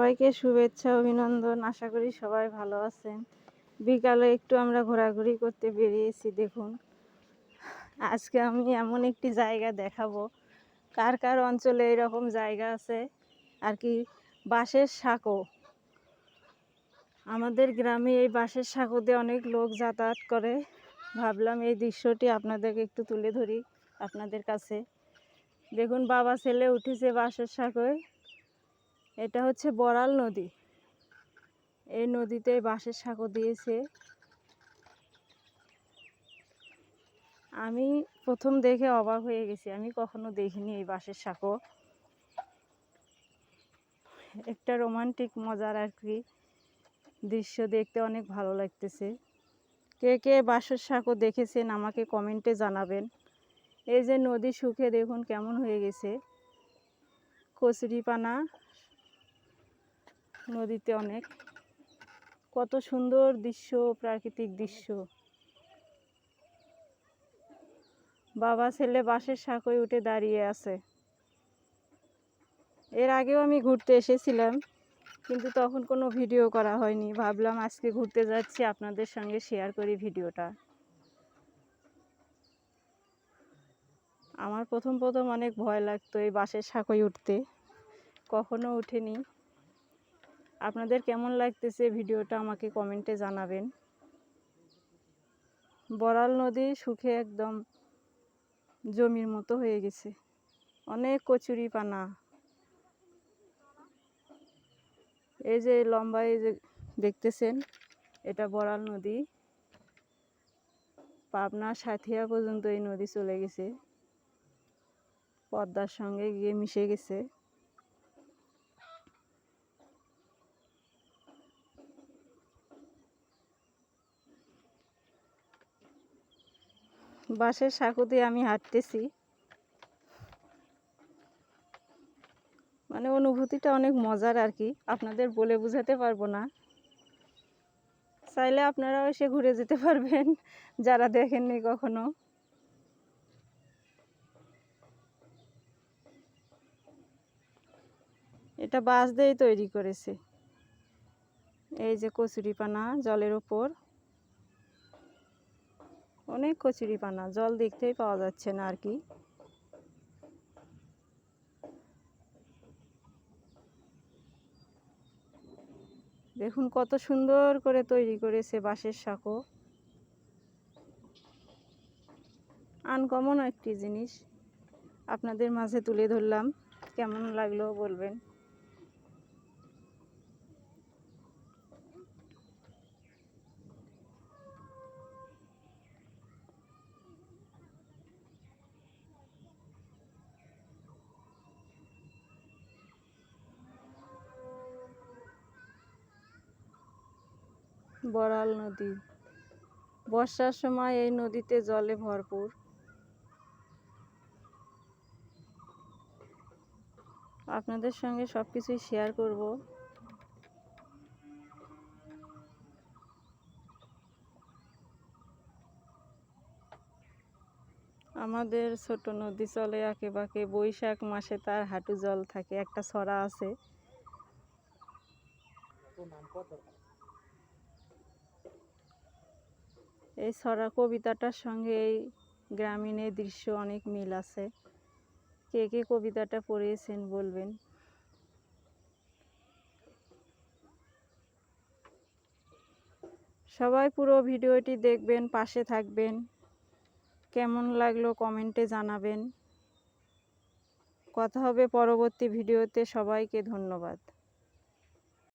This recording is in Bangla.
সবাইকে শুভেচ্ছা অভিনন্দন। আশা করি সবাই ভালো আছেন। বিকালে একটু আমরা ঘোরাঘুরি করতে বেরিয়েছি। দেখুন আজকে আমি এমন একটি জায়গা দেখাবো, কার কার অঞ্চলে এরকম জায়গা আছে আর কি। বাঁশের সাঁকো, আমাদের গ্রামে এই বাঁশের সাঁকো দিয়ে অনেক লোক যাতায়াত করে। ভাবলাম এই দৃশ্যটি আপনাদেরকে একটু তুলে ধরি আপনাদের কাছে। দেখুন বাবা ছেলে উঠেছে বাঁশের সাঁকোয়। এটা হচ্ছে বড়াল নদী। এই নদীতে বাঁশের সাঁকো দিয়েছে। আমি প্রথম দেখে অবাক হয়ে গেছি, আমি কখনো দেখিনি এই বাঁশের সাঁকো। একটা রোমান্টিক মজার আর কি দৃশ্য, দেখতে অনেক ভালো লাগতেছে। কে কে বাঁশের সাঁকো দেখেছেন আমাকে কমেন্টে জানাবেন। এই যে নদী শুকে দেখুন কেমন হয়ে গেছে, কচুরিপানা নদীতে অনেক। কত সুন্দর দৃশ্য, প্রাকৃতিক দৃশ্য। বাবা ছেলে বাঁশের সাঁকোয় উঠে দাঁড়িয়ে আছে। এর আগেও আমি ঘুরতে এসেছিলাম, কিন্তু তখন কোনো ভিডিও করা হয়নি। ভাবলাম আজকে ঘুরতে যাচ্ছি, আপনাদের সঙ্গে শেয়ার করি ভিডিওটা। আমার প্রথম অনেক ভয় লাগতো এই বাঁশের সাঁকোয় উঠতে, কখনো উঠিনি। আপনাদের কেমন লাগতেছে ভিডিওটা আমাকে কমেন্টে জানাবেন। বড়াল নদী শুকে একদম জমির মতো হয়ে গেছে, অনেক কচুরিপানা। এই যে লম্বা এই যে দেখতেছেন, এটা বড়াল নদী। পাবনা সাথিয়া পর্যন্ত এই নদী চলে গেছে, পদ্মার সঙ্গে গিয়ে মিশে গেছে। বাঁশের সাঁকো দিয়ে আমি হাঁটতেছি, মানে অনুভূতিটা অনেক মজার আর কি, আপনাদের বলে বোঝাতে পারবো না। চাইলে আপনারাও এসে ঘুরে যেতে পারবেন যারা দেখেননি কখনো। এটা বাঁশ দিয়েই তৈরি করেছে। এই যে কচুরিপানা জলের ওপর, অনেক কচুরিপানা, জল দেখতেই পাওয়া যাচ্ছে না আর কি। দেখুন কত সুন্দর করে তৈরি করেছে বাঁশের সাঁকো। আনকমন একটি জিনিস আপনাদের মাঝে তুলে ধরলাম, কেমন লাগলো বলবেন। বড়াল নদী, বর্ষার সময় এই নদীতে জলে ভরপুর। আপনাদের সঙ্গে সব কিছুই শেয়ার করব। আমাদের ছোট নদী চলে আঁকে বাঁকে, বৈশাখ মাসে তার হাঁটু জল থাকে, একটা ছড়া আছে। এই ছড়া কবিতাটার সঙ্গে এই গ্রামীণ দৃশ্য অনেক মিল আছে। কে কে কবিতাটা পড়িয়েছেন বলবেন। সবাই পুরো ভিডিওটি দেখবেন, পাশে থাকবেন। কেমন লাগলো কমেন্টে জানাবেন। কথা হবে পরবর্তী ভিডিওতে। সবাইকে ধন্যবাদ।